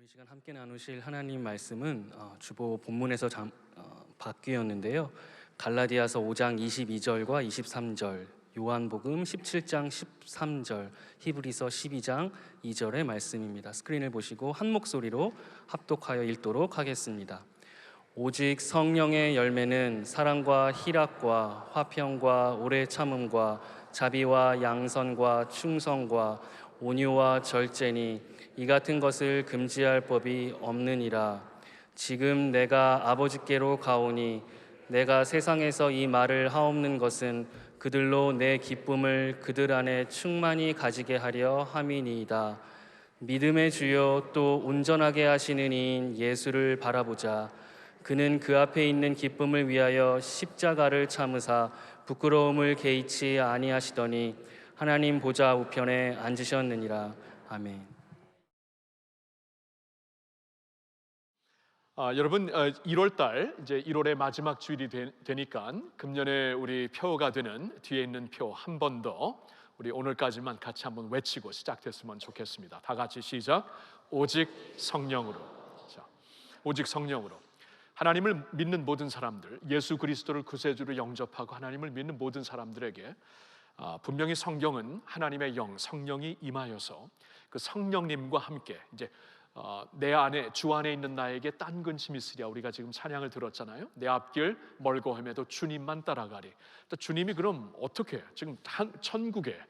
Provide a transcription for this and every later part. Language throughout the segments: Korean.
오늘 이 시간 함께 나누실 하나님 말씀은 주보 본문에서 바뀌었는데요. 갈라디아서 5장 22절과 23절, 요한복음 17장 13절, 히브리서 12장 2절의 말씀입니다. 스크린을 보시고 한 목소리로 합독하여 읽도록 하겠습니다. 오직 성령의 열매는 사랑과 희락과 화평과 오래 참음과 자비와 양선과 충성과 온유와 절제니 이 같은 것을 금지할 법이 없느니라. 지금 내가 아버지께로 가오니 내가 세상에서 이 말을 하옵는 것은 그들로 내 기쁨을 그들 안에 충만히 가지게 하려 함이니이다. 믿음의 주요 또 온전하게 하시는 이인 예수를 바라보자. 그는 그 앞에 있는 기쁨을 위하여 십자가를 참으사 부끄러움을 개의치 아니하시더니 하나님 보좌 우편에 앉으셨느니라. 아멘. 여러분, 1월 달 이제 1월의 마지막 주일이 되니까 금년에 우리 표가 되는 뒤에 있는 표 한 번 더 우리 오늘까지만 같이 한번 외치고 시작됐으면 좋겠습니다. 다 같이 시작. 오직 성령으로. 자, 오직 성령으로. 하나님을 믿는 모든 사람들, 예수 그리스도를 구세주로 영접하고 하나님을 믿는 모든 사람들에게 분명히 성경은 하나님의 영, 성령이 임하여서 그 성령님과 함께 이제 내 안에 주 안에 있는 나에게 딴 근심이 있으랴, 우리가 지금 찬양을 들었잖아요. 내 앞길 멀고 험해도 주님만 따라가리. 또 주님이 그럼 어떻게 지금 천국에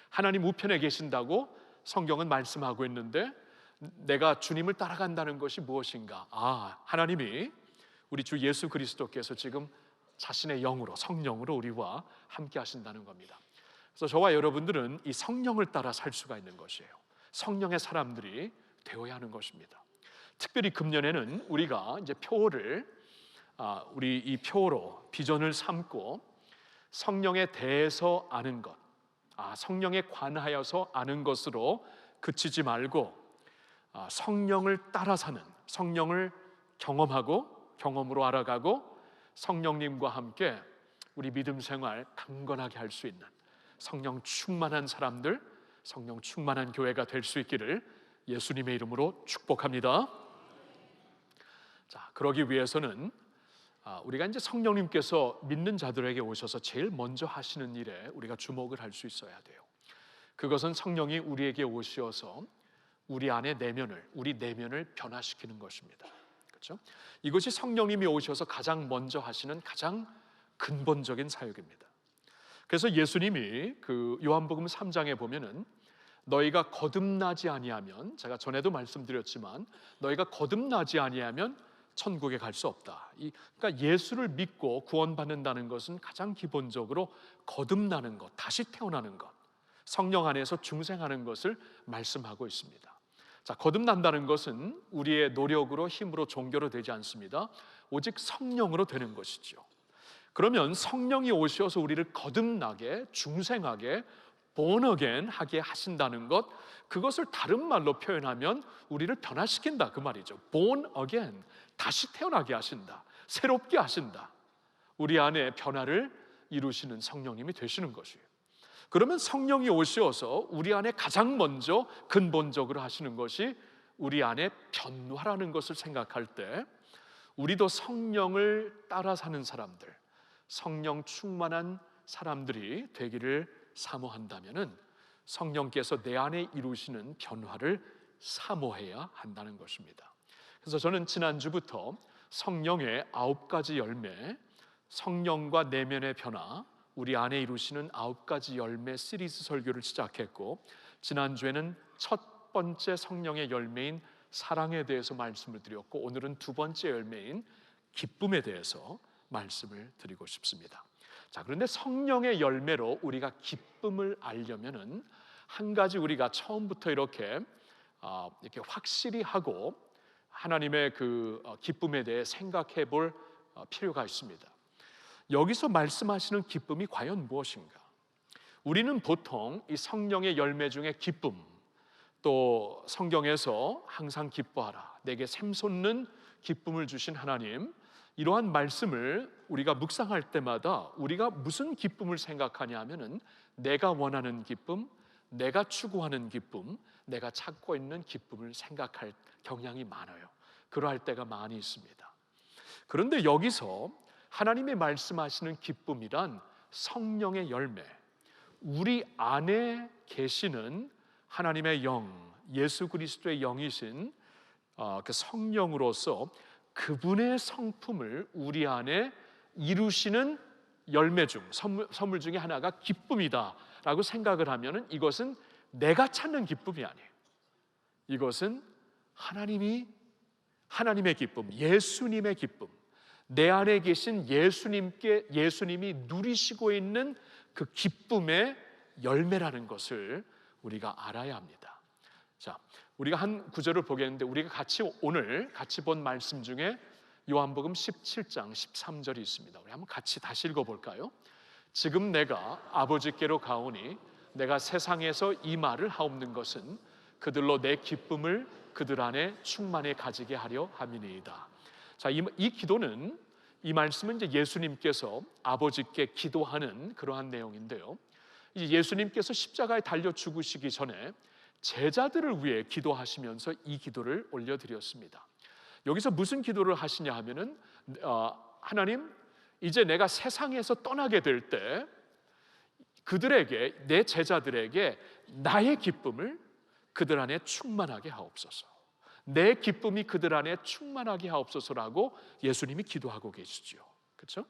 하나님 우편에 계신다고 성경은 말씀하고 있는데 내가 주님을 따라간다는 것이 무엇인가? 하나님이 우리 주 예수 그리스도께서 지금 자신의 영으로, 성령으로 우리와 함께 하신다는 겁니다. 그래서 저와 여러분들은 이 성령을 따라 살 수가 있는 것이에요. 성령의 사람들이 되어야 하는 것입니다. 특별히 금년에는 우리가 이제 표를 우리 이 표로 비전을 삼고 성령에 대해서 아는 것, 성령에 관하여서 아는 것으로 그치지 말고 성령을 따라 사는, 성령을 경험하고 경험으로 알아가고 성령님과 함께 우리 믿음 생활 강건하게 할 수 있는 성령 충만한 사람들, 성령 충만한 교회가 될 수 있기를 예수님의 이름으로 축복합니다. 자, 그러기 위해서는 우리가 이제 성령님께서 믿는 자들에게 오셔서 제일 먼저 하시는 일에 우리가 주목을 할 수 있어야 돼요. 그것은 성령이 우리에게 오셔서 우리 안의 내면을, 우리 내면을 변화시키는 것입니다. 그렇죠? 이것이 성령님이 오셔서 가장 먼저 하시는 가장 근본적인 사역입니다. 그래서 예수님이 그 요한복음 3장에 보면은 너희가 거듭나지 아니하면, 제가 전에도 말씀드렸지만 너희가 거듭나지 아니하면 천국에 갈 수 없다. 그러니까 예수를 믿고 구원받는다는 것은 가장 기본적으로 거듭나는 것, 다시 태어나는 것, 성령 안에서 중생하는 것을 말씀하고 있습니다. 자, 거듭난다는 것은 우리의 노력으로, 힘으로, 종교로 되지 않습니다. 오직 성령으로 되는 것이죠. 그러면 성령이 오셔서 우리를 거듭나게, 중생하게, born again 하게 하신다는 것, 그것을 다른 말로 표현하면 우리를 변화시킨다 그 말이죠. born again, 다시 태어나게 하신다, 새롭게 하신다. 우리 안에 변화를 이루시는 성령님이 되시는 것이에요. 그러면 성령이 오셔서 우리 안에 가장 먼저 근본적으로 하시는 것이 우리 안에 변화라는 것을 생각할 때 우리도 성령을 따라 사는 사람들, 성령 충만한 사람들이 되기를 사모한다면은 성령께서 내 안에 이루시는 변화를 사모해야 한다는 것입니다. 그래서 저는 지난주부터 성령의 9가지 열매, 성령과 내면의 변화, 우리 안에 이루시는 9가지 열매 시리즈 설교를 시작했고, 지난주에는 첫 번째 성령의 열매인 사랑에 대해서 말씀을 드렸고, 오늘은 두 번째 열매인 기쁨에 대해서 말씀을 드리고 싶습니다. 자, 그런데 성령의 열매로 우리가 기쁨을 알려면은 한 가지 우리가 처음부터 이렇게 확실히 하고 하나님의 그 기쁨에 대해 생각해 볼 필요가 있습니다. 여기서 말씀하시는 기쁨이 과연 무엇인가? 우리는 보통 이 성령의 열매 중에 기쁨, 또 성경에서 항상 기뻐하라, 내게 샘솟는 기쁨을 주신 하나님, 이러한 말씀을 우리가 묵상할 때마다 우리가 무슨 기쁨을 생각하냐 하면은 내가 원하는 기쁨, 내가 추구하는 기쁨, 내가 찾고 있는 기쁨을 생각할 경향이 많아요. 그러할 때가 많이 있습니다. 그런데 여기서 하나님이 말씀하시는 기쁨이란 성령의 열매, 우리 안에 계시는 하나님의 영, 예수 그리스도의 영이신 그 성령으로서 그분의 성품을 우리 안에 이루시는 열매 중, 선물 중에 하나가 기쁨이다라고 생각을 하면 이것은 내가 찾는 기쁨이 아니에요. 이것은 하나님의 기쁨, 예수님의 기쁨, 내 안에 계신 예수님이 누리시고 있는 그 기쁨의 열매라는 것을 우리가 알아야 합니다. 자, 우리가 한 구절을 보겠는데 우리가 오늘 같이 본 말씀 중에 요한복음 17장 13절이 있습니다. 우리 한번 같이 다시 읽어볼까요? 지금 내가 아버지께로 가오니 내가 세상에서 이 말을 하옵는 것은 그들로 내 기쁨을 그들 안에 충만히 가지게 하려 함이니이다. 자, 이 기도는, 이 말씀은 이제 예수님께서 아버지께 기도하는 그러한 내용인데요. 이제 예수님께서 십자가에 달려 죽으시기 전에 제자들을 위해 기도하시면서 이 기도를 올려드렸습니다. 여기서 무슨 기도를 하시냐 하면은 하나님, 이제 내가 세상에서 떠나게 될 때 그들에게, 내 제자들에게 나의 기쁨을 그들 안에 충만하게 하옵소서. 내 기쁨이 그들 안에 충만하게 하옵소서라고 예수님이 기도하고 계시죠. 그렇죠?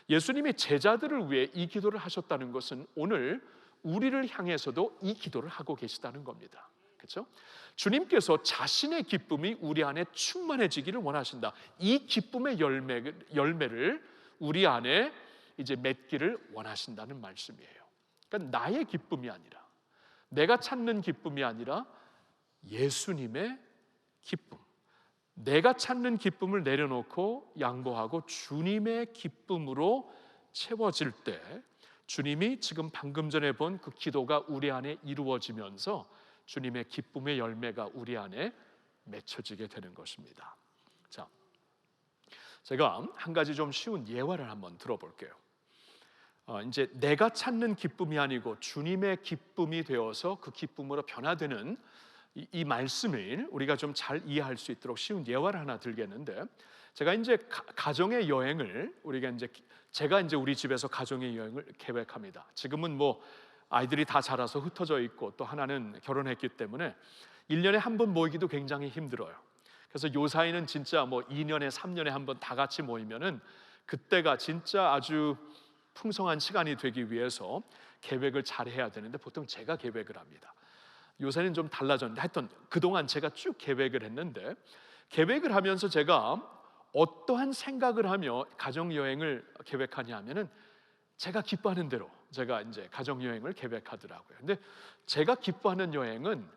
예수님이 제자들을 위해 이 기도를 하셨다는 것은 오늘 우리를 향해서도 이 기도를 하고 계시다는 겁니다. 그렇죠? 주님께서 자신의 기쁨이 우리 안에 충만해지기를 원하신다. 이 기쁨의 열매를 우리 안에 이제 맺기를 원하신다는 말씀이에요. 그러니까 나의 기쁨이 아니라, 내가 찾는 기쁨이 아니라 예수님의 기쁨, 내가 찾는 기쁨을 내려놓고 양보하고 주님의 기쁨으로 채워질 때 주님이 지금 방금 전에 본 그 기도가 우리 안에 이루어지면서 주님의 기쁨의 열매가 우리 안에 맺혀지게 되는 것입니다. 자, 제가 한 가지 좀 쉬운 예화를 한번 들어볼게요. 이제 내가 찾는 기쁨이 아니고 주님의 기쁨이 되어서 그 기쁨으로 변화되는 이 말씀을 우리가 좀 잘 이해할 수 있도록 쉬운 예화를 하나 들겠는데, 제가 이제 가정의 여행을 제가 이제 우리 집에서 가정의 여행을 계획합니다. 지금은 뭐 아이들이 다 자라서 흩어져 있고 또 하나는 결혼했기 때문에 1년에 한 번 모이기도 굉장히 힘들어요. 그래서 요 사이는 진짜 뭐 2년에 3년에 한 번 다 같이 모이면은 그때가 진짜 아주 풍성한 시간이 되기 위해서 계획을 잘 해야 되는데 보통 제가 계획을 합니다. 요새는 좀 달라졌는데 하여튼 그동안 제가 쭉 계획을 했는데, 계획을 하면서 제가 어떠한 생각을 하며 가정여행을 계획하냐 하면은 제가 기뻐하는 대로 제가 이제 가정여행을 계획하더라고요. 근데 제가 기뻐하는 여행은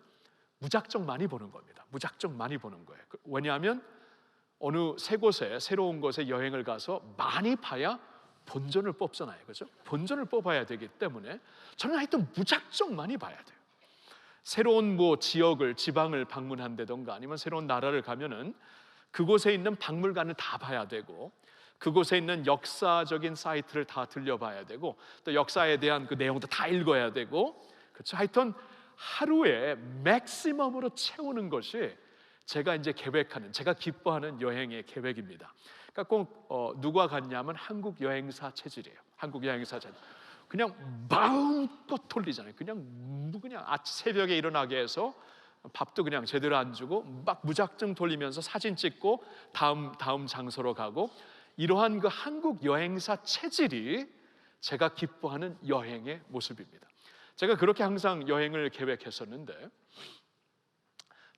무작정 많이 보는 겁니다. 무작정 많이 보는 거예요. 왜냐하면 어느 새로운 곳에 여행을 가서 많이 봐야 본전을 뽑잖아요. 그렇죠? 본전을 뽑아야 되기 때문에 저는 하여튼 무작정 많이 봐야 돼요. 새로운 지방을 방문한다던가 아니면 새로운 나라를 가면은 그곳에 있는 박물관을 다 봐야 되고, 그곳에 있는 역사적인 사이트를 다 들려봐야 되고, 또 역사에 대한 그 내용도 다 읽어야 되고, 그렇죠? 하여튼 하루에 맥시멈으로 채우는 것이 제가 이제 계획하는, 제가 기뻐하는 여행의 계획입니다. 그러니까 꼭 누가 갔냐면 한국 여행사 체질이에요. 한국 여행사 체질. 그냥 마음껏 돌리잖아요. 그냥 새벽에 일어나게 해서 밥도 그냥 제대로 안 주고 막 무작정 돌리면서 사진 찍고 다음 장소로 가고, 이러한 그 한국 여행사 체질이 제가 기뻐하는 여행의 모습입니다. 제가 그렇게 항상 여행을 계획했었는데,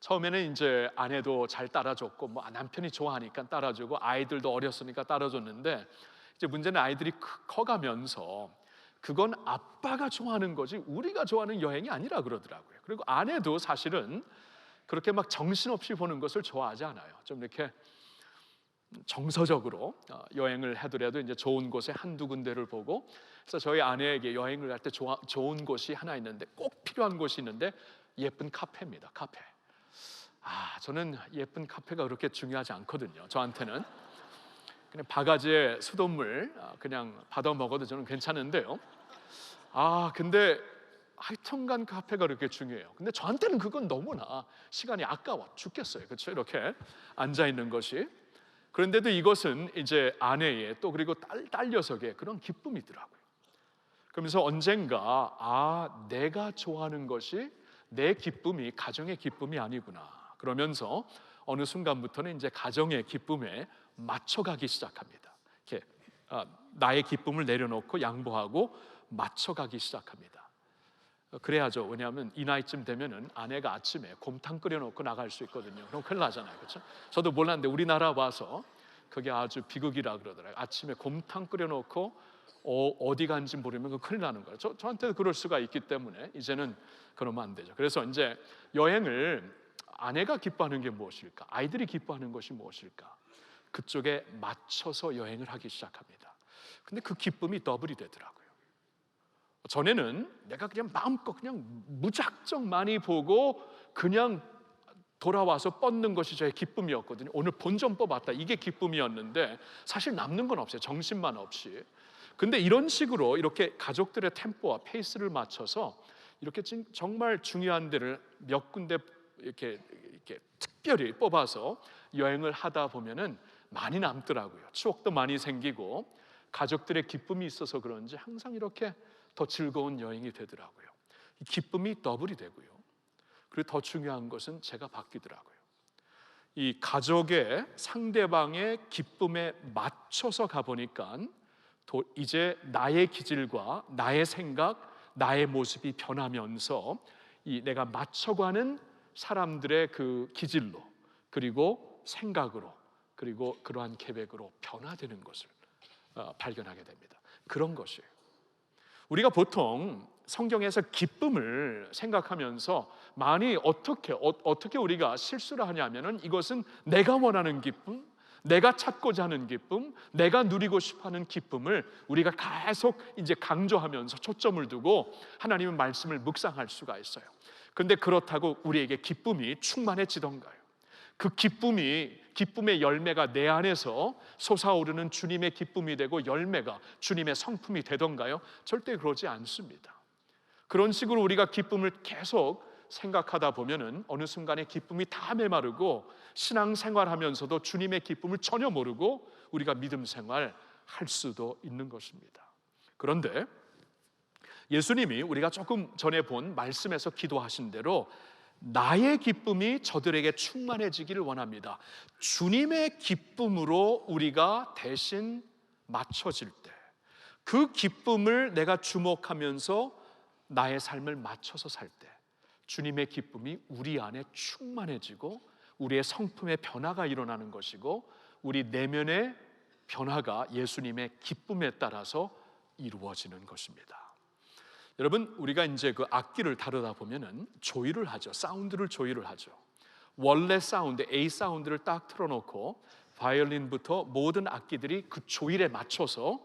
처음에는 이제 아내도 잘 따라줬고 남편이 좋아하니까 따라주고 아이들도 어렸으니까 따라줬는데, 이제 문제는 아이들이 커가면서 그건 아빠가 좋아하는 거지 우리가 좋아하는 여행이 아니라 그러더라고요. 그리고 아내도 사실은 그렇게 막 정신없이 보는 것을 좋아하지 않아요. 좀 이렇게 정서적으로 여행을 하더라도 이제 좋은 곳에 한두 군데를 보고, 그래서 저희 아내에게 여행을 갈 때 좋은 곳이 하나 있는데, 꼭 필요한 곳이 있는데 예쁜 카페입니다. 카페. 저는 예쁜 카페가 그렇게 중요하지 않거든요. 저한테는 그냥 바가지에 수돗물 그냥 받아 먹어도 저는 괜찮은데요. 근데 하여튼간 카페가 그렇게 중요해요. 근데 저한테는 그건 너무나 시간이 아까워 죽겠어요. 그렇죠? 이렇게 앉아 있는 것이. 그런데도 이것은 이제 아내의 또 그리고 딸 녀석의 그런 기쁨이더라고요. 그러면서 언젠가 내가 좋아하는 것이 내 기쁨이 가정의 기쁨이 아니구나. 그러면서 어느 순간부터는 이제 가정의 기쁨에 맞춰가기 시작합니다. 이렇게 나의 기쁨을 내려놓고 양보하고 맞춰가기 시작합니다. 그래야죠. 왜냐하면 이 나이쯤 되면은 아내가 아침에 곰탕 끓여놓고 나갈 수 있거든요. 그럼 큰일 나잖아요, 그렇죠? 저도 몰랐는데 우리나라 와서 그게 아주 비극이라 그러더라고요. 아침에 곰탕 끓여놓고 어디 간지 모르면 큰일 나는 거예요. 저한테도 그럴 수가 있기 때문에 이제는 그러면 안 되죠. 그래서 이제 여행을 아내가 기뻐하는 게 무엇일까? 아이들이 기뻐하는 것이 무엇일까? 그쪽에 맞춰서 여행을 하기 시작합니다. 근데 그 기쁨이 더블이 되더라고요. 전에는 내가 그냥 마음껏 그냥 무작정 많이 보고 그냥 돌아와서 뻗는 것이 저의 기쁨이었거든요. 오늘 본전 뽑았다, 이게 기쁨이었는데 사실 남는 건 없어요. 정신만 없이. 근데 이런 식으로 이렇게 가족들의 템포와 페이스를 맞춰서 이렇게 정말 중요한 데를 몇 군데 이렇게 특별히 뽑아서 여행을 하다 보면은 많이 남더라고요. 추억도 많이 생기고 가족들의 기쁨이 있어서 그런지 항상 이렇게 더 즐거운 여행이 되더라고요. 이 기쁨이 더블이 되고요. 그리고 더 중요한 것은 제가 바뀌더라고요. 이 가족의 상대방의 기쁨에 맞춰서 가보니까 이제 나의 기질과 나의 생각, 나의 모습이 변하면서 이 내가 맞춰가는 사람들의 그 기질로 그리고 생각으로 그리고 그러한 계획으로 변화되는 것을 발견하게 됩니다. 그런 것이에요. 우리가 보통 성경에서 기쁨을 생각하면서 많이 어떻게 우리가 실수를 하냐면은 이것은 내가 원하는 기쁨, 내가 찾고자 하는 기쁨, 내가 누리고 싶어하는 기쁨을 우리가 계속 이제 강조하면서 초점을 두고 하나님의 말씀을 묵상할 수가 있어요. 그런데 그렇다고 우리에게 기쁨이 충만해지던가요? 그 기쁨의 열매가 내 안에서 솟아오르는 주님의 기쁨이 되고 열매가 주님의 성품이 되던가요? 절대 그러지 않습니다. 그런 식으로 우리가 기쁨을 계속 생각하다 보면은 어느 순간에 기쁨이 다 메마르고 신앙생활하면서도 주님의 기쁨을 전혀 모르고 우리가 믿음 생활 할 수도 있는 것입니다. 그런데 예수님이 우리가 조금 전에 본 말씀에서 기도하신 대로 나의 기쁨이 저들에게 충만해지기를 원합니다. 주님의 기쁨으로 우리가 대신 맞춰질 때 그 기쁨을 내가 주목하면서 나의 삶을 맞춰서 살 때 주님의 기쁨이 우리 안에 충만해지고 우리의 성품의 변화가 일어나는 것이고 우리 내면의 변화가 예수님의 기쁨에 따라서 이루어지는 것입니다. 여러분, 우리가 이제 그 악기를 다루다 보면은 조율을 하죠. 사운드를 조율을 하죠. 원래 사운드, A 사운드를 딱 틀어놓고 바이올린부터 모든 악기들이 그 조율에 맞춰서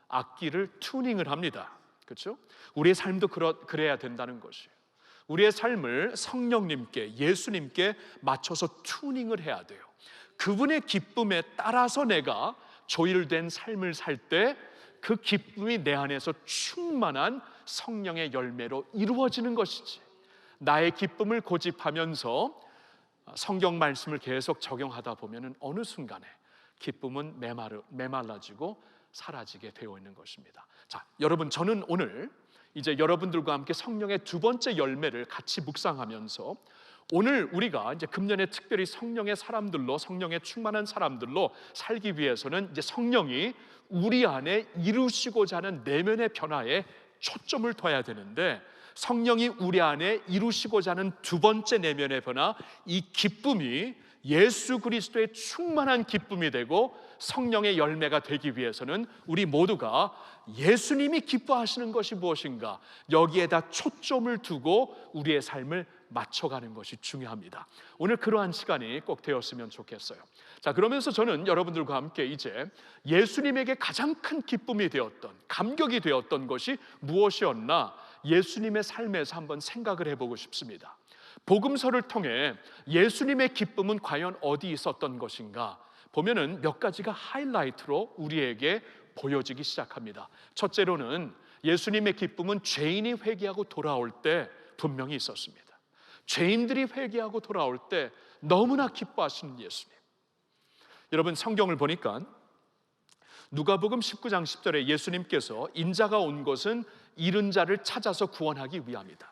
악기를 튜닝을 합니다. 그렇죠? 우리의 삶도 그래야 된다는 것이에요. 우리의 삶을 성령님께, 예수님께 맞춰서 튜닝을 해야 돼요. 그분의 기쁨에 따라서 내가 조율된 삶을 살 때 그 기쁨이 내 안에서 충만한 성령의 열매로 이루어지는 것이지, 나의 기쁨을 고집하면서 성경 말씀을 계속 적용하다 보면은 어느 순간에 기쁨은 메말라지고 사라지게 되어 있는 것입니다. 자, 여러분, 저는 오늘 이제 여러분들과 함께 성령의 두 번째 열매를 같이 묵상하면서 오늘 우리가 이제 금년에 특별히 성령의 사람들로, 성령의 충만한 사람들로 살기 위해서는 이제 성령이 우리 안에 이루시고자 하는 내면의 변화에 초점을 둬야 되는데, 성령이 우리 안에 이루시고자 하는 두 번째 내면의 변화, 이 기쁨이 예수 그리스도의 충만한 기쁨이 되고 성령의 열매가 되기 위해서는 우리 모두가 예수님이 기뻐하시는 것이 무엇인가, 여기에다 초점을 두고 우리의 삶을 맞춰가는 것이 중요합니다. 오늘 그러한 시간이 꼭 되었으면 좋겠어요. 자, 그러면서 저는 여러분들과 함께 이제 예수님에게 가장 큰 기쁨이 되었던, 감격이 되었던 것이 무엇이었나, 예수님의 삶에서 한번 생각을 해보고 싶습니다. 복음서를 통해 예수님의 기쁨은 과연 어디 있었던 것인가 보면은 몇 가지가 하이라이트로 우리에게 보여지기 시작합니다. 첫째로는 예수님의 기쁨은 죄인이 회개하고 돌아올 때 분명히 있었습니다. 죄인들이 회개하고 돌아올 때 너무나 기뻐하시는 예수님. 여러분, 성경을 보니까 누가복음 19장 10절에 예수님께서 인자가 온 것은 잃은 자를 찾아서 구원하기 위함이다.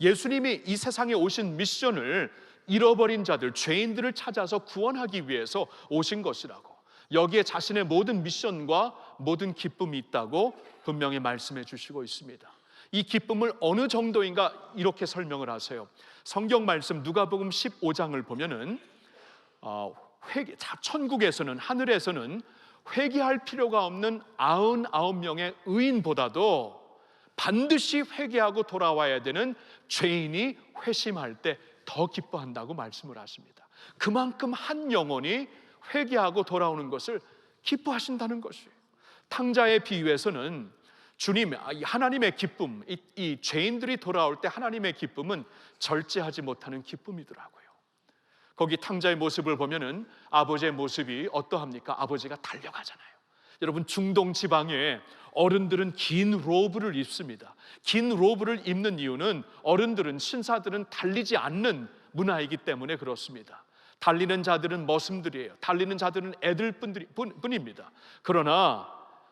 예수님이 이 세상에 오신 미션을 잃어버린 자들, 죄인들을 찾아서 구원하기 위해서 오신 것이라고, 여기에 자신의 모든 미션과 모든 기쁨이 있다고 분명히 말씀해 주시고 있습니다. 이 기쁨을 어느 정도인가 이렇게 설명을 하세요. 성경 말씀 누가복음 15장을 보면은 천국에서는, 하늘에서는 회개할 필요가 없는 99명의 의인보다도 반드시 회개하고 돌아와야 되는 죄인이 회심할 때 더 기뻐한다고 말씀을 하십니다. 그만큼 한 영혼이 회개하고 돌아오는 것을 기뻐하신다는 것이에요. 탕자의 비유에서는 주님, 하나님의 기쁨, 이 죄인들이 돌아올 때 하나님의 기쁨은 절제하지 못하는 기쁨이더라고요. 거기 탕자의 모습을 보면은 아버지의 모습이 어떠합니까? 아버지가 달려가잖아요. 여러분, 중동 지방에 어른들은 긴 로브를 입습니다. 긴 로브를 입는 이유는 어른들은, 신사들은 달리지 않는 문화이기 때문에 그렇습니다. 달리는 자들은 머슴들이에요. 달리는 자들은 애들 뿐입니다. 그러나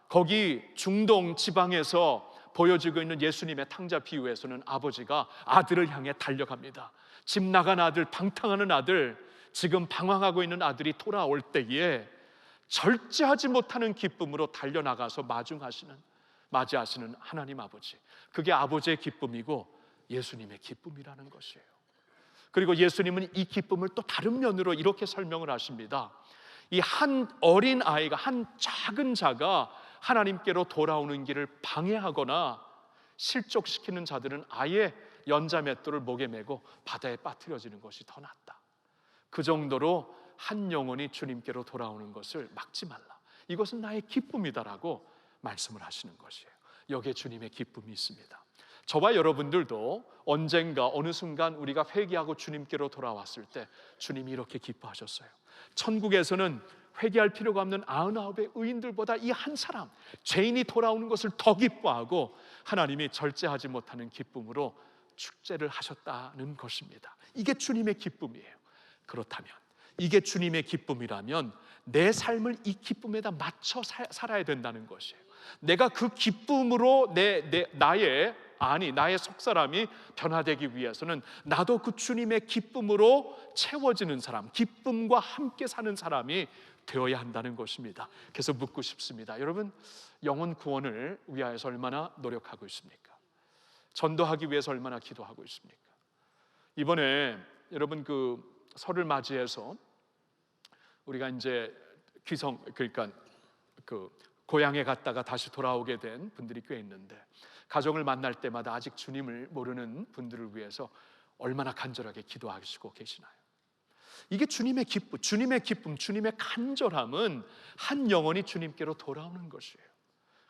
거기 중동 지방에서 보여지고 있는 예수님의 탕자 비유에서는 아버지가 아들을 향해 달려갑니다. 집 나간 아들, 방탕하는 아들, 지금 방황하고 있는 아들이 돌아올 때에 절제하지 못하는 기쁨으로 달려나가서 맞이하시는 하나님 아버지, 그게 아버지의 기쁨이고 예수님의 기쁨이라는 것이에요. 그리고 예수님은 이 기쁨을 또 다른 면으로 이렇게 설명을 하십니다. 이 한 어린 아이가, 한 작은 자가 하나님께로 돌아오는 길을 방해하거나 실족시키는 자들은 아예 연자맷돌을 목에 메고 바다에 빠뜨려지는 것이 더 낫다. 그 정도로 한 영혼이 주님께로 돌아오는 것을 막지 말라. 이것은 나의 기쁨이다라고 말씀을 하시는 것이에요. 여기에 주님의 기쁨이 있습니다. 저와 여러분들도 언젠가 어느 순간 우리가 회개하고 주님께로 돌아왔을 때 주님이 이렇게 기뻐하셨어요. 천국에서는 회개할 필요가 없는 99의 의인들보다 이 한 사람, 죄인이 돌아오는 것을 더 기뻐하고 하나님이 절제하지 못하는 기쁨으로 축제를 하셨다는 것입니다. 이게 주님의 기쁨이에요. 그렇다면, 이게 주님의 기쁨이라면 내 삶을 이 기쁨에다 맞춰 살아야 된다는 것이에요. 내가 그 기쁨으로 나의 속사람이 변화되기 위해서는 나도 그 주님의 기쁨으로 채워지는 사람, 기쁨과 함께 사는 사람이 되어야 한다는 것입니다. 그래서 묻고 싶습니다. 여러분, 영혼 구원을 위하여서 얼마나 노력하고 있습니까? 전도하기 위해서 얼마나 기도하고 있습니까? 이번에 여러분, 그 설을 맞이해서 우리가 이제 그러니까 그 고향에 갔다가 다시 돌아오게 된 분들이 꽤 있는데, 가족을 만날 때마다 아직 주님을 모르는 분들을 위해서 얼마나 간절하게 기도하시고 계시나요? 이게 주님의 기쁨, 주님의 간절함은 한 영혼이 주님께로 돌아오는 것이에요.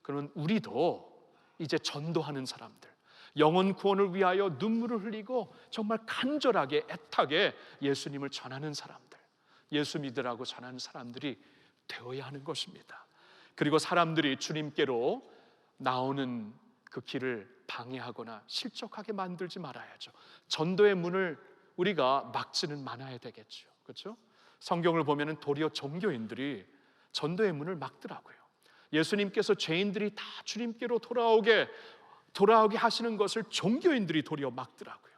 그러면 우리도 이제 전도하는 사람들, 영혼 구원을 위하여 눈물을 흘리고 정말 간절하게 애타게 예수님을 전하는 사람들, 예수 믿으라고 전하는 사람들이 되어야 하는 것입니다. 그리고 사람들이 주님께로 나오는 그 길을 방해하거나 실족하게 만들지 말아야죠. 전도의 문을 우리가 막지는 말아야 되겠죠. 그렇죠? 성경을 보면은 도리어 종교인들이 전도의 문을 막더라고요. 예수님께서 죄인들이 다 주님께로 돌아오게 하시는 것을 종교인들이 도리어 막더라고요.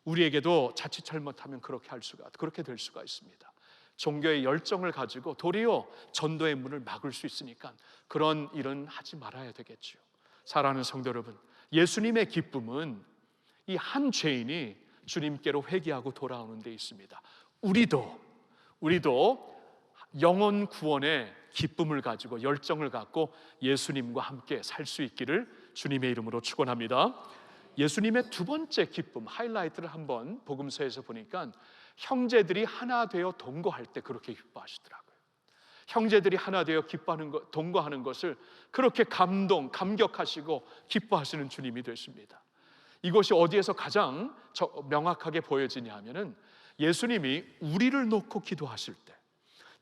우리에게도 자칫 잘못하면 그렇게 될 수가 있습니다. 종교의 열정을 가지고 도리어 전도의 문을 막을 수 있으니까 그런 일은 하지 말아야 되겠죠. 사랑하는 성도 여러분, 예수님의 기쁨은 이 한 죄인이 주님께로 회개하고 돌아오는 데 있습니다. 우리도 영혼 구원의 기쁨을 가지고 열정을 갖고 예수님과 함께 살 수 있기를 주님의 이름으로 축원합니다. 예수님의 두 번째 기쁨, 하이라이트를 한번 복음서에서 보니까 형제들이 하나 되어 동거할 때 그렇게 기뻐하시더라고요. 형제들이 하나 되어 동거하는 것을 그렇게 감격하시고 기뻐하시는 주님이 되십니다. 이것이 어디에서 가장 명확하게 보여지냐 하면은 예수님이 우리를 놓고 기도하실 때,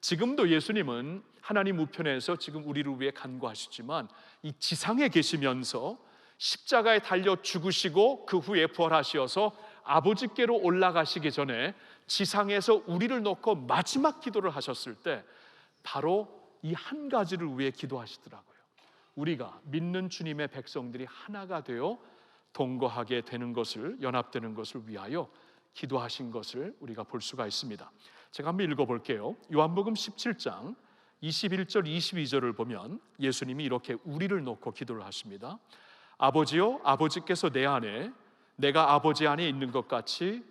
지금도 예수님은 하나님 우편에서 지금 우리를 위해 간구하시지만 이 지상에 계시면서 십자가에 달려 죽으시고 그 후에 부활하시어서 아버지께로 올라가시기 전에 지상에서 우리를 놓고 마지막 기도를 하셨을 때 바로 이 한 가지를 위해 기도하시더라고요. 우리가 믿는 주님의 백성들이 하나가 되어 동거하게 되는 것을, 연합되는 것을 위하여 기도하신 것을 우리가 볼 수가 있습니다. 제가 한번 읽어볼게요. 요한복음 17장 21절 22절을 보면 예수님이 이렇게 우리를 놓고 기도를 하십니다. 아버지요, 아버지께서 내 안에, 내가 아버지 안에 있는 것 같이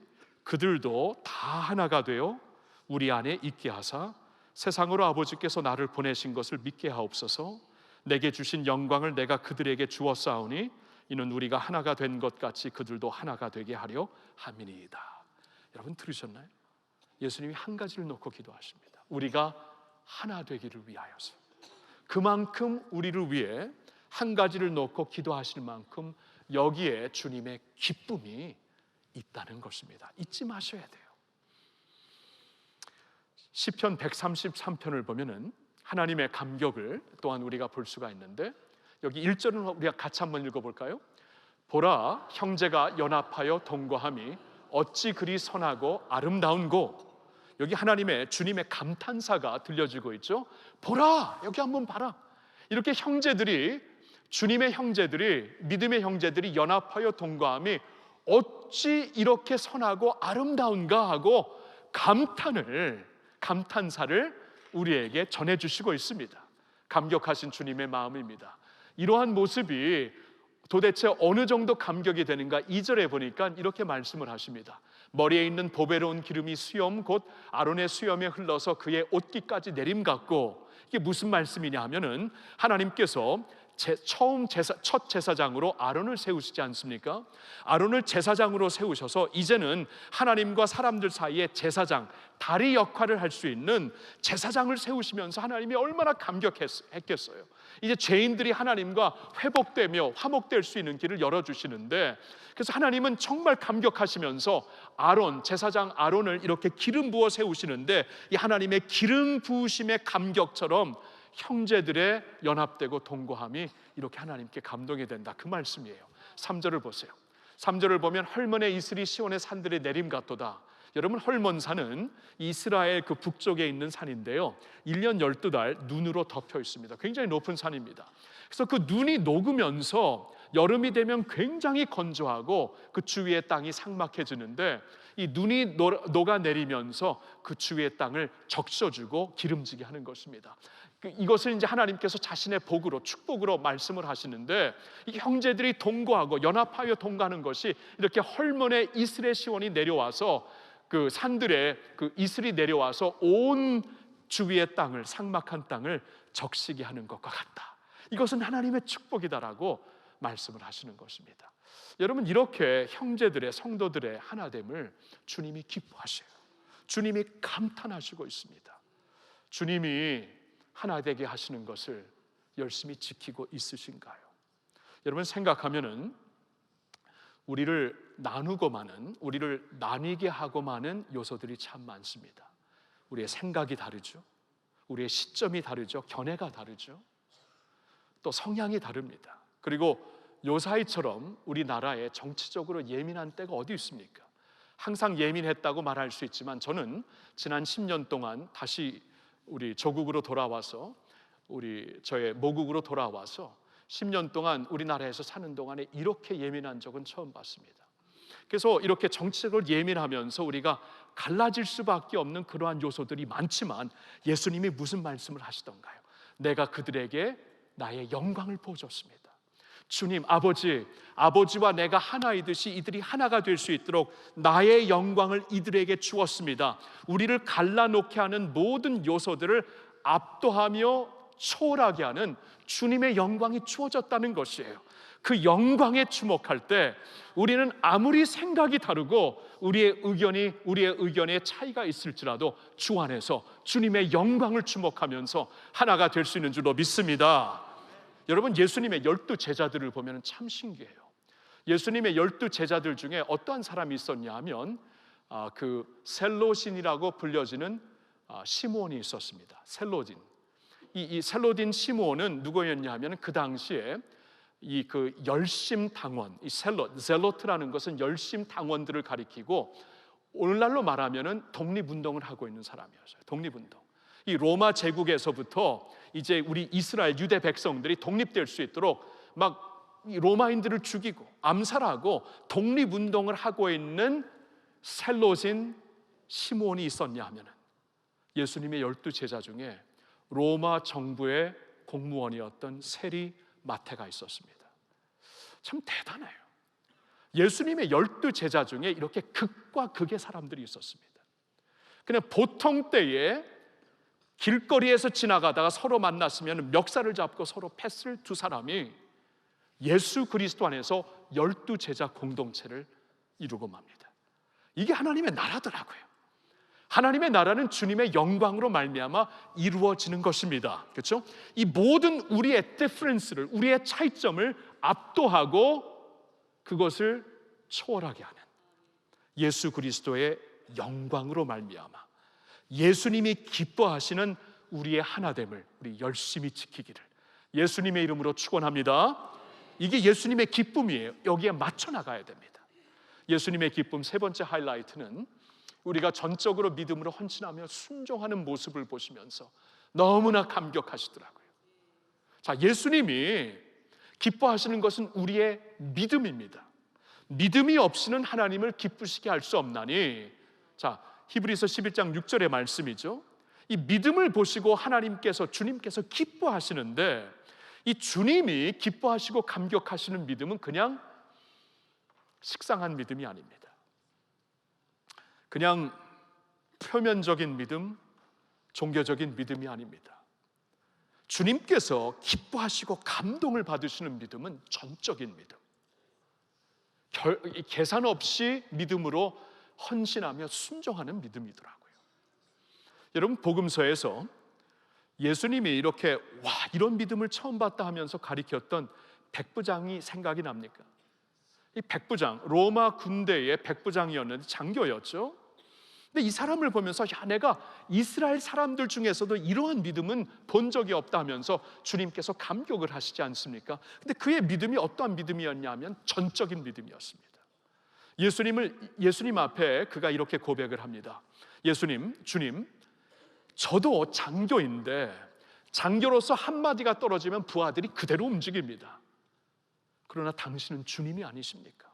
그들도 다 하나가 되어 우리 안에 있게 하사 세상으로 아버지께서 나를 보내신 것을 믿게 하옵소서. 내게 주신 영광을 내가 그들에게 주었사오니 이는 우리가 하나가 된 것 같이 그들도 하나가 되게 하려 함이니이다. 여러분 들으셨나요? 예수님이 한 가지를 놓고 기도하십니다. 우리가 하나 되기를 위하여서. 그만큼 우리를 위해 한 가지를 놓고 기도하실 만큼 여기에 주님의 기쁨이 있다는 것입니다. 잊지 마셔야 돼요. 시편 133편을 보면은 하나님의 감격을 또한 우리가 볼 수가 있는데, 여기 1절은 우리가 같이 한번 읽어볼까요? 보라, 형제가 연합하여 동거함이 어찌 그리 선하고 아름다운고. 여기 하나님의, 주님의 감탄사가 들려지고 있죠. 보라, 여기 한번 봐라. 이렇게 형제들이, 주님의 형제들이, 믿음의 형제들이 연합하여 동거함이 어찌 이렇게 선하고 아름다운가 하고 감탄사를 우리에게 전해주시고 있습니다. 감격하신 주님의 마음입니다. 이러한 모습이 도대체 어느 정도 감격이 되는가? 2절에 보니까 이렇게 말씀을 하십니다. 머리에 있는 보배로운 기름이 수염 곧 아론의 수염에 흘러서 그의 옷깃까지 내림같고. 이게 무슨 말씀이냐 하면은 하나님께서 첫 제사장으로 아론을 세우시지 않습니까? 아론을 제사장으로 세우셔서 이제는 하나님과 사람들 사이에 제사장, 다리 역할을 할 수 있는 제사장을 세우시면서 하나님이 얼마나 감격했겠어요. 이제 죄인들이 하나님과 회복되며 화목될 수 있는 길을 열어주시는데, 그래서 하나님은 정말 감격하시면서 제사장 아론을 이렇게 기름 부어 세우시는데, 이 하나님의 기름 부으심의 감격처럼 형제들의 연합되고 동거함이 이렇게 하나님께 감동이 된다, 그 말씀이에요. 3절을 보세요. 3절을 보면 헐몬의 이슬이 시온의 산들의 내림 같도다. 여러분, 헐몬산은 이스라엘 그 북쪽에 있는 산인데요, 1년 12달 눈으로 덮여 있습니다. 굉장히 높은 산입니다. 그래서 그 눈이 녹으면서 여름이 되면 굉장히 건조하고 그 주위의 땅이 삭막해지는데, 이 눈이 녹아내리면서 그 주위의 땅을 적셔주고 기름지게 하는 것입니다. 이것을 이제 하나님께서 자신의 복으로, 축복으로 말씀을 하시는데, 이 형제들이 동거하고 연합하여 동거하는 것이 이렇게 헐몬의 이슬의 시온이 내려와서 그 산들에 그 이슬이 내려와서 온 주위의 땅을, 삭막한 땅을 적시게 하는 것과 같다. 이것은 하나님의 축복이다라고 말씀을 하시는 것입니다. 여러분, 이렇게 형제들의, 성도들의 하나됨을 주님이 기뻐하셔요. 주님이 감탄하시고 있습니다. 주님이 하나 되게 하시는 것을 열심히 지키고 있으신가요? 여러분, 생각하면은 우리를 나누고 많은, 우리를 나뉘게 하고 많은 요소들이 참 많습니다. 우리의 생각이 다르죠. 우리의 시점이 다르죠. 견해가 다르죠. 또 성향이 다릅니다. 그리고 요사이처럼 우리나라에 정치적으로 예민한 때가 어디 있습니까? 항상 예민했다고 말할 수 있지만, 저는 지난 10년 동안 다시 우리 조국으로 돌아와서, 저의 모국으로 돌아와서 10년 동안 우리나라에서 사는 동안에 이렇게 예민한 적은 처음 봤습니다. 그래서 이렇게 정치적으로 예민하면서 우리가 갈라질 수밖에 없는 그러한 요소들이 많지만, 예수님이 무슨 말씀을 하시던가요? 내가 그들에게 나의 영광을 보여줬습니다. 주님, 아버지와 내가 하나이듯이 이들이 하나가 될 수 있도록 나의 영광을 이들에게 주었습니다. 우리를 갈라놓게 하는 모든 요소들을 압도하며 초월하게 하는 주님의 영광이 주어졌다는 것이에요. 그 영광에 주목할 때 우리는 아무리 생각이 다르고 우리의 의견에 차이가 있을지라도 주 안에서 주님의 영광을 주목하면서 하나가 될 수 있는 줄로 믿습니다. 여러분, 예수님의 12 제자들을 보면 참 신기해요. 예수님의 12 제자들 중에 어떠한 사람이 있었냐 하면 그 셀로신이라고 불려지는 시몬이 있었습니다. 셀로딘. 이 셀로딘 시몬은 누구였냐 하면 그 당시에 이 그 열심 당원, 이 젤로트라는 것은 열심 당원들을 가리키고 오늘날로 말하면은 독립운동을 하고 있는 사람이었어요. 독립운동. 이 로마 제국에서부터 이제 우리 이스라엘 유대 백성들이 독립될 수 있도록 막 이 로마인들을 죽이고 암살하고 독립운동을 하고 있는 셀로진 시몬이 있었냐 하면은 예수님의 12제자 중에 로마 정부의 공무원이었던 세리 마태가 있었습니다. 참 대단해요. 예수님의 12제자 중에 이렇게 극과 극의 사람들이 있었습니다. 그냥 보통 때에 길거리에서 지나가다가 서로 만났으면 멱살을 잡고 서로 패스를 두 사람이 예수 그리스도 안에서 12제자 공동체를 이루고 맙니다. 이게 하나님의 나라더라고요. 하나님의 나라는 주님의 영광으로 말미암아 이루어지는 것입니다. 그렇죠? 이 모든 우리의 디퍼런스를, 우리의 차이점을 압도하고 그것을 초월하게 하는 예수 그리스도의 영광으로 말미암아 예수님이 기뻐하시는 우리의 하나됨을 우리 열심히 지키기를 예수님의 이름으로 축원합니다. 이게 예수님의 기쁨이에요. 여기에 맞춰 나가야 됩니다. 예수님의 기쁨 세 번째 하이라이트는 우리가 전적으로 믿음으로 헌신하며 순종하는 모습을 보시면서 너무나 감격하시더라고요. 자, 예수님이 기뻐하시는 것은 우리의 믿음입니다. 믿음이 없이는 하나님을 기쁘시게 할 수 없나니, 자, 히브리서 11장 6절의 말씀이죠. 이 믿음을 보시고 하나님께서, 주님께서 기뻐하시는데, 이 주님이 기뻐하시고 감격하시는 믿음은 그냥 식상한 믿음이 아닙니다. 그냥 표면적인 믿음, 종교적인 믿음이 아닙니다. 주님께서 기뻐하시고 감동을 받으시는 믿음은 전적인 믿음, 계산 없이 믿음으로 헌신하며 순종하는 믿음이더라고요. 여러분, 복음서에서 예수님이 이렇게 와 이런 믿음을 처음 봤다 하면서 가리켰던 백부장이 생각이 납니까? 이 백부장, 로마 군대의 백부장이었는데 장교였죠. 근데 이 사람을 보면서 야, 내가 이스라엘 사람들 중에서도 이러한 믿음은 본 적이 없다 하면서 주님께서 감격을 하시지 않습니까? 근데 그의 믿음이 어떠한 믿음이었냐면 전적인 믿음이었습니다. 예수님 앞에 그가 이렇게 고백을 합니다. 예수님, 주님, 저도 장교인데 장교로서 한마디가 떨어지면 부하들이 그대로 움직입니다. 그러나 당신은 주님이 아니십니까?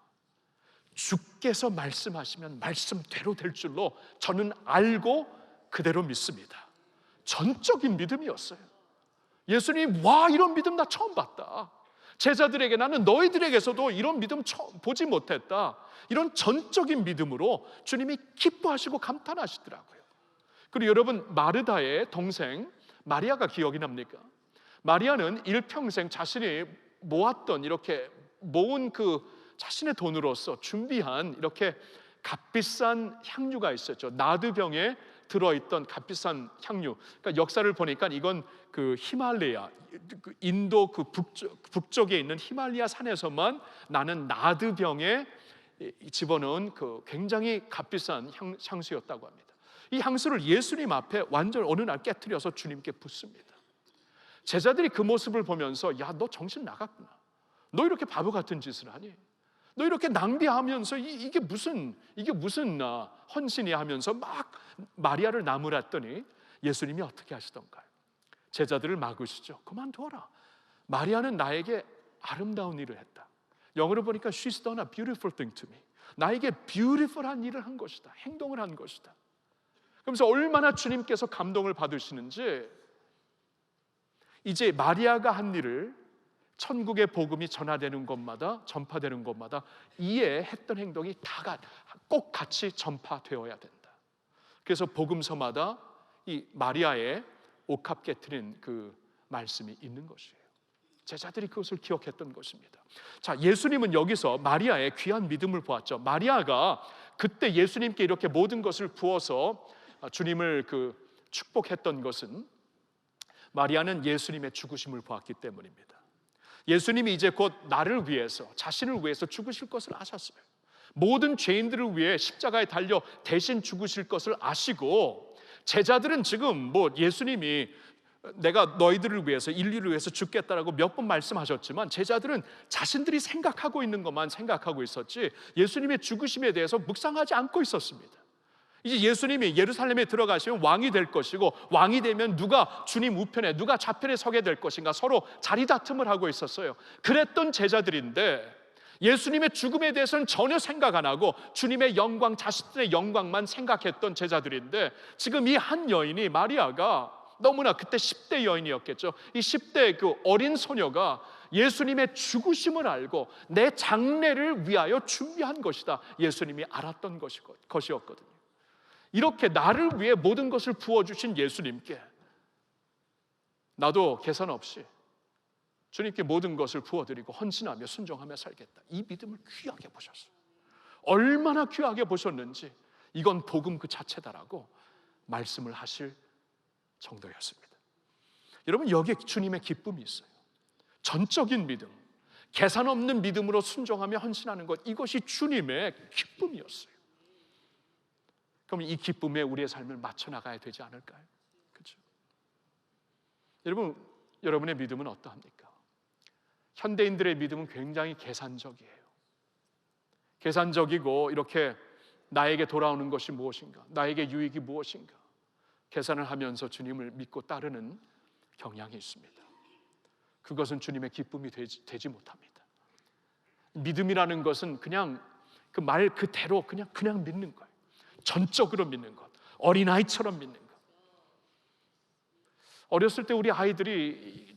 주께서 말씀하시면 말씀대로 될 줄로 저는 알고 그대로 믿습니다. 전적인 믿음이었어요. 예수님, 와 이런 믿음 나 처음 봤다. 제자들에게 나는 너희들에게서도 이런 믿음 처음 보지 못했다. 이런 전적인 믿음으로 주님이 기뻐하시고 감탄하시더라고요. 그리고 여러분, 마르다의 동생 마리아가 기억이 납니까? 마리아는 일평생 자신이 모았던, 이렇게 모은 그 자신의 돈으로서 준비한 이렇게 값비싼 향유가 있었죠. 나드병에 들어있던 값비싼 향유. 그러니까 역사를 보니까 이건 그 히말라야, 인도 그 북쪽에 있는 히말라야 산에서만 나는 나드병에 집어넣은 그 굉장히 값비싼 향수였다고 합니다. 이 향수를 예수님 앞에 완전 어느 날 깨트려서 주님께 붓습니다. 제자들이 그 모습을 보면서 야, 너 정신 나갔구나. 너 이렇게 바보 같은 짓을 하니? 너 이렇게 낭비하면서 이게 무슨 헌신이야 하면서 막 마리아를 나무랐더니 예수님이 어떻게 하시던가요? 제자들을 막으시죠. 그만둬라. 마리아는 나에게 아름다운 일을 했다. 영어로 보니까 She's done a beautiful thing to me. 나에게 beautiful한 일을 한 것이다. 행동을 한 것이다. 그러면서 얼마나 주님께서 감동을 받으시는지, 이제 마리아가 한 일을 천국의 복음이 전파되는 곳마다 이해했던 행동이 다 꼭 같이 전파되어야 된다. 그래서 복음서마다 이 마리아의 옥합 깨트린 그 말씀이 있는 것이에요. 제자들이 그것을 기억했던 것입니다. 자, 예수님은 여기서 마리아의 귀한 믿음을 보았죠. 마리아가 그때 예수님께 이렇게 모든 것을 부어서 주님을 축복했던 것은 마리아는 예수님의 죽으심을 보았기 때문입니다. 예수님이 이제 곧 나를 위해서, 자신을 위해서 죽으실 것을 아셨어요. 모든 죄인들을 위해 십자가에 달려 대신 죽으실 것을 아시고, 제자들은 지금 예수님이 내가 너희들을 위해서, 인류를 위해서 죽겠다라고 몇 번 말씀하셨지만 제자들은 자신들이 생각하고 있는 것만 생각하고 있었지 예수님의 죽으심에 대해서 묵상하지 않고 있었습니다. 이제 예수님이 예루살렘에 들어가시면 왕이 될 것이고, 왕이 되면 누가 주님 우편에 누가 좌편에 서게 될 것인가 서로 자리다툼을 하고 있었어요. 그랬던 제자들인데 예수님의 죽음에 대해서는 전혀 생각 안 하고 주님의 영광, 자신의 영광만 생각했던 제자들인데, 지금 이 한 여인이, 마리아가, 너무나 그때 10대 여인이었겠죠. 이 10대 그 어린 소녀가 예수님의 죽으심을 알고 내 장례를 위하여 준비한 것이다, 예수님이 알았던 것이었거든요. 이렇게 나를 위해 모든 것을 부어주신 예수님께 나도 계산 없이 주님께 모든 것을 부어드리고 헌신하며 순종하며 살겠다, 이 믿음을 귀하게 보셨어요. 얼마나 귀하게 보셨는지 이건 복음 그 자체다라고 말씀을 하실 정도였습니다. 여러분, 여기에 주님의 기쁨이 있어요. 전적인 믿음, 계산 없는 믿음으로 순종하며 헌신하는 것, 이것이 주님의 기쁨이었어요. 그럼 이 기쁨에 우리의 삶을 맞춰 나가야 되지 않을까요? 그렇죠? 여러분의 믿음은 어떠합니까? 현대인들의 믿음은 굉장히 계산적이에요. 계산적이고, 이렇게 나에게 돌아오는 것이 무엇인가, 나에게 유익이 무엇인가 계산을 하면서 주님을 믿고 따르는 경향이 있습니다. 그것은 주님의 기쁨이 되지 못합니다. 믿음이라는 것은 그냥 그 말 그대로 그냥 믿는 거예요. 전적으로 믿는 것, 어린아이처럼 믿는 것. 어렸을 때 우리 아이들이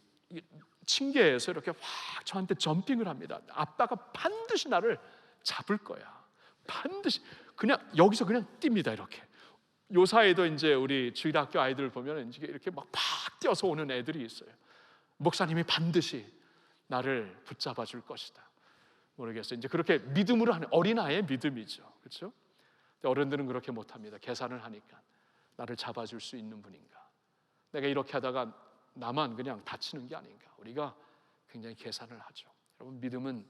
층계에서 이렇게 확 저한테 점핑을 합니다. 아빠가 반드시 나를 잡을 거야, 반드시. 그냥 여기서 그냥 뜁니다. 이렇게 요사이도 이제 우리 주일학교 아이들 보면 이렇게 막 뛰어서 오는 애들이 있어요. 목사님이 반드시 나를 붙잡아 줄 것이다. 모르겠어요. 이제 그렇게 믿음으로 하는 어린아이의 믿음이죠. 그렇죠? 어른들은 그렇게 못합니다. 계산을 하니까 나를 잡아줄 수 있는 분인가, 내가 이렇게 하다가 나만 그냥 다치는 게 아닌가, 우리가 굉장히 계산을 하죠. 여러분, 믿음은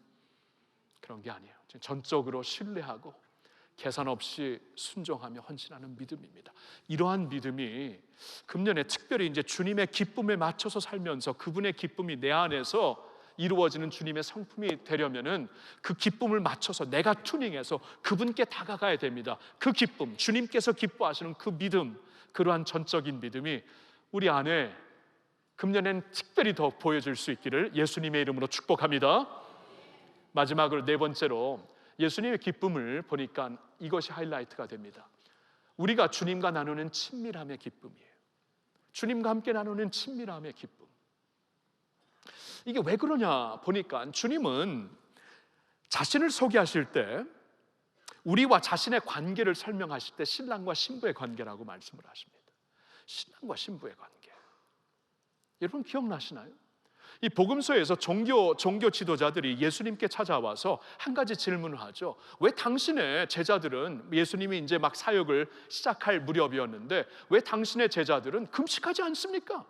그런 게 아니에요. 전적으로 신뢰하고 계산 없이 순종하며 헌신하는 믿음입니다. 이러한 믿음이 금년에 특별히 이제 주님의 기쁨에 맞춰서 살면서 그분의 기쁨이 내 안에서 이루어지는 주님의 성품이 되려면은 그 기쁨을 맞춰서 내가 튜닝해서 그분께 다가가야 됩니다. 그 기쁨, 주님께서 기뻐하시는 그 믿음, 그러한 전적인 믿음이 우리 안에 금년엔 특별히 더 보여줄 수 있기를 예수님의 이름으로 축복합니다. 마지막으로 네 번째로 예수님의 기쁨을 보니까 이것이 하이라이트가 됩니다. 우리가 주님과 나누는 친밀함의 기쁨이에요. 주님과 함께 나누는 친밀함의 기쁨. 이게 왜 그러냐 보니까 주님은 자신을 소개하실 때, 우리와 자신의 관계를 설명하실 때 신랑과 신부의 관계라고 말씀을 하십니다. 신랑과 신부의 관계. 여러분 기억나시나요? 이 복음서에서 종교 지도자들이 예수님께 찾아와서 한 가지 질문을 하죠. 왜 당신의 제자들은, 예수님이 이제 막 사역을 시작할 무렵이었는데 왜 당신의 제자들은 금식하지 않습니까?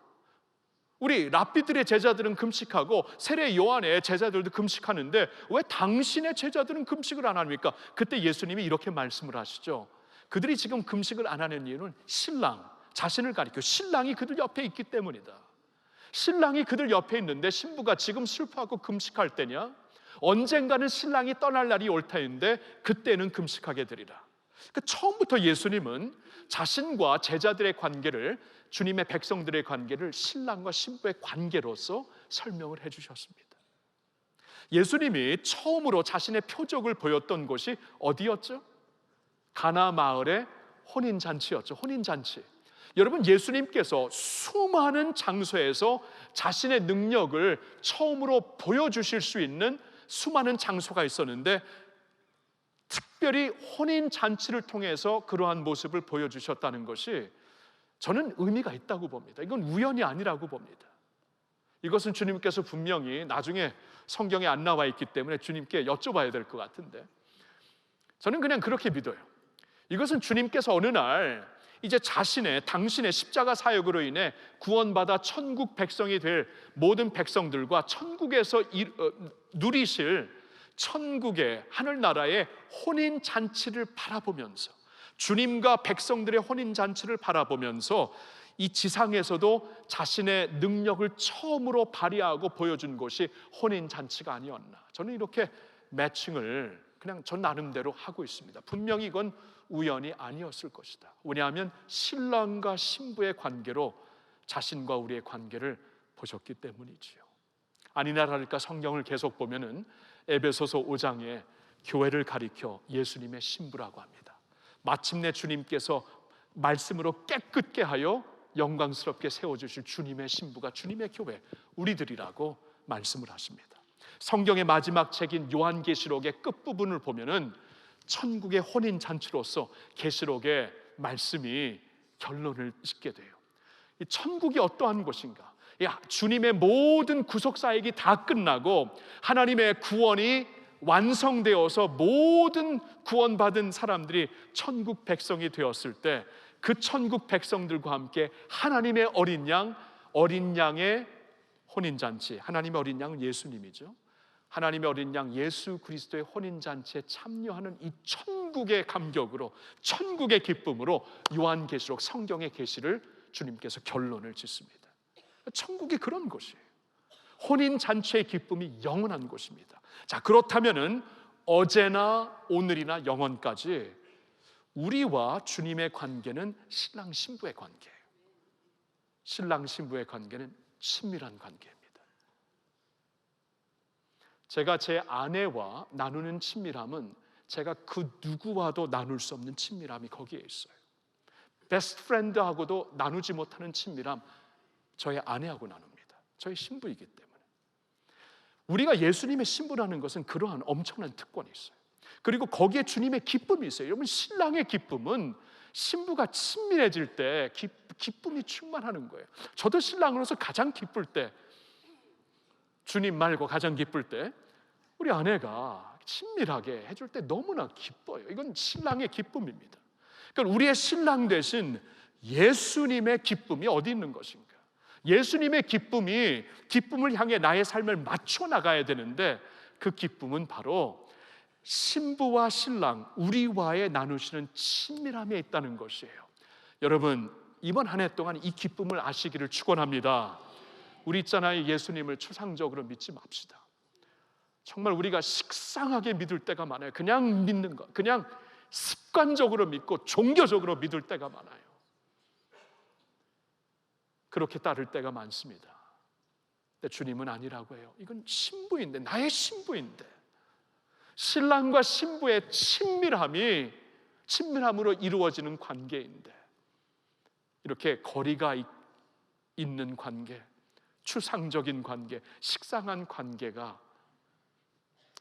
우리 랍비들의 제자들은 금식하고 세례 요한의 제자들도 금식하는데 왜 당신의 제자들은 금식을 안 합니까? 그때 예수님이 이렇게 말씀을 하시죠. 그들이 지금 금식을 안 하는 이유는 신랑, 자신을 가리켜 신랑이 그들 옆에 있기 때문이다. 신랑이 그들 옆에 있는데 신부가 지금 슬퍼하고 금식할 때냐? 언젠가는 신랑이 떠날 날이 올 터인데 그때는 금식하게 되리라. 그러니까 처음부터 예수님은 자신과 제자들의 관계를, 주님의 백성들의 관계를 신랑과 신부의 관계로서 설명을 해주셨습니다. 예수님이 처음으로 자신의 표적을 보였던 곳이 어디였죠? 가나 마을의 혼인잔치였죠. 혼인잔치. 여러분, 예수님께서 수많은 장소에서 자신의 능력을 처음으로 보여주실 수 있는 수많은 장소가 있었는데 특별히 혼인잔치를 통해서 그러한 모습을 보여주셨다는 것이 저는 의미가 있다고 봅니다. 이건 우연이 아니라고 봅니다. 이것은 주님께서 분명히 나중에 성경에 안 나와 있기 때문에 주님께 여쭤봐야 될 것 같은데, 저는 그냥 그렇게 믿어요. 이것은 주님께서 어느 날 이제 당신의 십자가 사역으로 인해 구원받아 천국 백성이 될 모든 백성들과 천국에서 누리실 천국의 하늘나라의 혼인잔치를 바라보면서, 주님과 백성들의 혼인잔치를 바라보면서 이 지상에서도 자신의 능력을 처음으로 발휘하고 보여준 것이 혼인잔치가 아니었나. 저는 이렇게 매칭을 그냥 저 나름대로 하고 있습니다. 분명히 이건 우연이 아니었을 것이다. 왜냐하면 신랑과 신부의 관계로 자신과 우리의 관계를 보셨기 때문이지요. 아니나 다를까 성경을 계속 보면은 에베소서 5장에 교회를 가리켜 예수님의 신부라고 합니다. 마침내 주님께서 말씀으로 깨끗게 하여 영광스럽게 세워주실 주님의 신부가 주님의 교회, 우리들이라고 말씀을 하십니다. 성경의 마지막 책인 요한계시록의 끝부분을 보면은 천국의 혼인잔치로서 계시록의 말씀이 결론을 짓게 돼요. 이 천국이 어떠한 곳인가? 주님의 모든 구속사역이 다 끝나고 하나님의 구원이 완성되어서 모든 구원받은 사람들이 천국 백성이 되었을 때 그 천국 백성들과 함께 하나님의 어린 양의 혼인잔치, 하나님의 어린 양은 예수님이죠. 하나님의 어린 양 예수 그리스도의 혼인잔치에 참여하는 이 천국의 감격으로, 천국의 기쁨으로 요한계시록 성경의 계시를 주님께서 결론을 짓습니다. 천국이 그런 곳이에요. 혼인잔치의 기쁨이 영원한 곳입니다. 자, 그렇다면은 어제나 오늘이나 영원까지 우리와 주님의 관계는 신랑 신부의 관계예요. 신랑 신부의 관계는 친밀한 관계입니다. 제가 제 아내와 나누는 친밀함은 제가 그 누구와도 나눌 수 없는 친밀함이 거기에 있어요. 베스트 프렌드하고도 나누지 못하는 친밀함, 저의 아내하고 나눕니다. 저의 신부이기 때문에. 우리가 예수님의 신부라는 것은 그러한 엄청난 특권이 있어요. 그리고 거기에 주님의 기쁨이 있어요. 여러분, 신랑의 기쁨은 신부가 친밀해질 때 기쁨이 충만하는 거예요. 저도 신랑으로서 가장 기쁠 때, 주님 말고 가장 기쁠 때 우리 아내가 친밀하게 해줄 때 너무나 기뻐요. 이건 신랑의 기쁨입니다. 그러니까 우리의 신랑 대신 예수님의 기쁨이 어디 있는 것인가? 예수님의 기쁨을 향해 나의 삶을 맞춰 나가야 되는데 그 기쁨은 바로 신부와 신랑, 우리와의 나누시는 친밀함에 있다는 것이에요. 여러분, 이번 한 해 동안 이 기쁨을 아시기를 축원합니다. 우리 있잖아요, 예수님을 추상적으로 믿지 맙시다. 정말 우리가 식상하게 믿을 때가 많아요. 그냥 믿는 것, 그냥 습관적으로 믿고 종교적으로 믿을 때가 많아요. 그렇게 따를 때가 많습니다. 근데 주님은 아니라고 해요. 이건 신부인데, 나의 신부인데, 신랑과 신부의 친밀함으로 이루어지는 관계인데, 이렇게 거리가 있는 관계, 추상적인 관계, 식상한 관계가,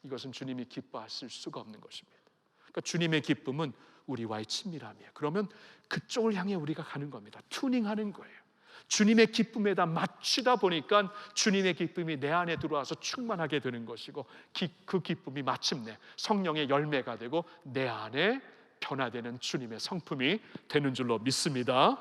이것은 주님이 기뻐하실 수가 없는 것입니다. 그러니까 주님의 기쁨은 우리와의 친밀함이에요. 그러면 그쪽을 향해 우리가 가는 겁니다. 튜닝하는 거예요. 주님의 기쁨에다 맞추다 보니까 주님의 기쁨이 내 안에 들어와서 충만하게 되는 것이고, 그 기쁨이 마침내 성령의 열매가 되고 내 안에 변화되는 주님의 성품이 되는 줄로 믿습니다.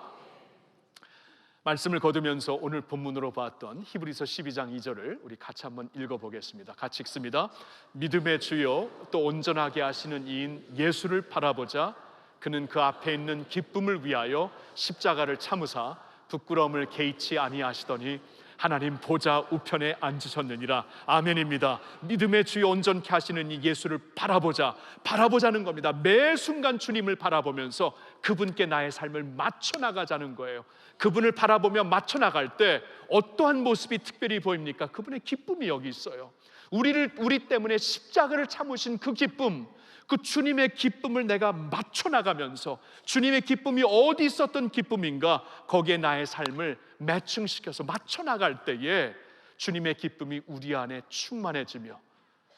말씀을 거두면서 오늘 본문으로 봤던 히브리서 12장 2절을 우리 같이 한번 읽어보겠습니다. 같이 읽습니다. 믿음의 주요 또 온전하게 하시는 이인 예수를 바라보자. 그는 그 앞에 있는 기쁨을 위하여 십자가를 참으사 부끄러움을 개의치 아니하시더니 하나님 보좌 우편에 앉으셨느니라. 아멘입니다. 믿음의 주여 온전케 하시는 이 예수를 바라보자는 겁니다. 매 순간 주님을 바라보면서 그분께 나의 삶을 맞춰 나가자는 거예요. 그분을 바라보며 맞춰 나갈 때 어떠한 모습이 특별히 보입니까? 그분의 기쁨이 여기 있어요. 우리 때문에 십자가를 참으신 그 기쁨, 그 주님의 기쁨을 내가 맞춰 나가면서 주님의 기쁨이 어디 있었던 기쁨인가, 거기에 나의 삶을 매칭시켜서 맞춰 나갈 때에 주님의 기쁨이 우리 안에 충만해지며,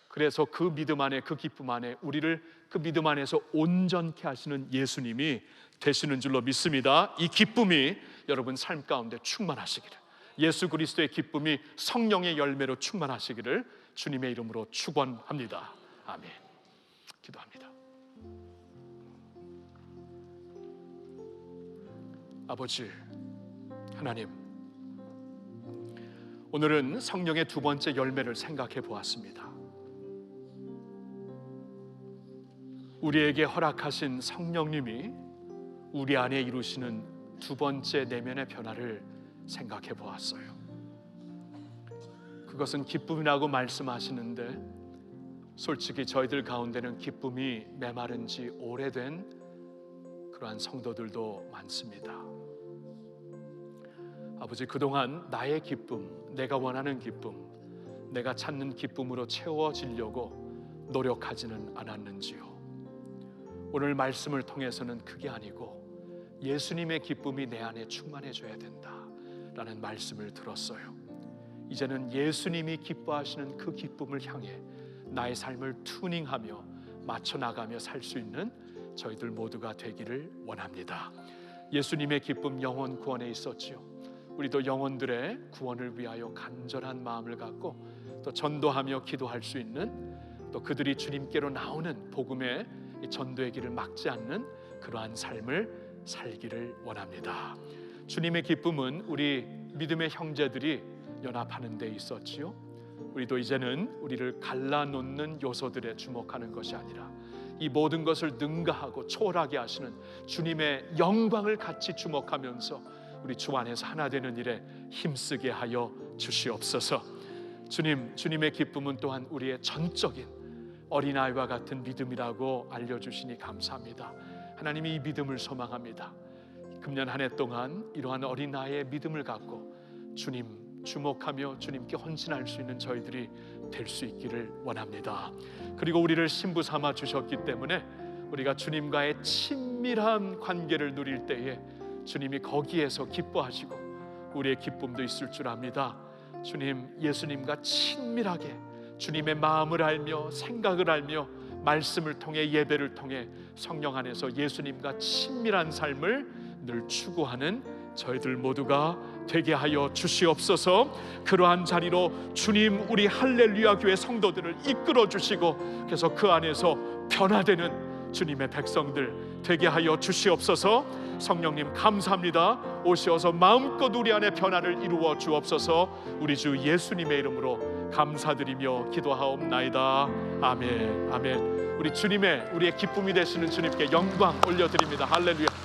그래서 그 믿음 안에, 그 기쁨 안에 우리를 그 믿음 안에서 온전케 하시는 예수님이 되시는 줄로 믿습니다. 이 기쁨이 여러분 삶 가운데 충만하시기를, 예수 그리스도의 기쁨이 성령의 열매로 충만하시기를 주님의 이름으로 축원합니다. 아멘. 기도합니다. 아버지 하나님, 오늘은 성령의 두 번째 열매를 생각해 보았습니다. 우리에게 허락하신 성령님이 우리 안에 이루시는 두 번째 내면의 변화를 생각해 보았어요. 그것은 기쁨이라고 말씀하시는데 솔직히 저희들 가운데는 기쁨이 메마른 지 오래된 그러한 성도들도 많습니다. 아버지, 그동안 나의 기쁨, 내가 원하는 기쁨, 내가 찾는 기쁨으로 채워지려고 노력하지는 않았는지요? 오늘 말씀을 통해서는 그게 아니고 예수님의 기쁨이 내 안에 충만해져야 된다라는 말씀을 들었어요. 이제는 예수님이 기뻐하시는 그 기쁨을 향해 나의 삶을 튜닝하며 맞춰나가며 살 수 있는 저희들 모두가 되기를 원합니다. 예수님의 기쁨 영혼 구원에 있었지요. 우리도 영혼들의 구원을 위하여 간절한 마음을 갖고 또 전도하며 기도할 수 있는, 또 그들이 주님께로 나오는 복음의 전도의 길을 막지 않는 그러한 삶을 살기를 원합니다. 주님의 기쁨은 우리 믿음의 형제들이 연합하는 데 있었지요. 우리도 이제는 우리를 갈라놓는 요소들에 주목하는 것이 아니라 이 모든 것을 능가하고 초월하게 하시는 주님의 영광을 같이 주목하면서 우리 주 안에서 하나 되는 일에 힘쓰게 하여 주시옵소서. 주님의 기쁨은 또한 우리의 전적인 어린아이와 같은 믿음이라고 알려주시니 감사합니다. 하나님이 이 믿음을 소망합니다. 금년 한 해 동안 이러한 어린아이의 믿음을 갖고 주님 주목하며 주님께 헌신할 수 있는 저희들이 될 수 있기를 원합니다. 그리고 우리를 신부 삼아 주셨기 때문에 우리가 주님과의 친밀한 관계를 누릴 때에 주님이 거기에서 기뻐하시고 우리의 기쁨도 있을 줄 압니다. 주님, 예수님과 친밀하게 주님의 마음을 알며 생각을 알며 말씀을 통해 예배를 통해 성령 안에서 예수님과 친밀한 삶을 늘 추구하는 저희들 모두가 되게 하여 주시옵소서. 그러한 자리로 주님 우리 할렐루야 교회 성도들을 이끌어 주시고 그래서 그 안에서 변화되는 주님의 백성들 되게 하여 주시옵소서. 성령님 감사합니다. 오셔서 마음껏 우리 안에 변화를 이루어 주옵소서. 우리 주 예수님의 이름으로 감사드리며 기도하옵나이다. 아멘. 아멘. 우리 주님의 우리의 기쁨이 되시는 주님께 영광 올려드립니다. 할렐루야.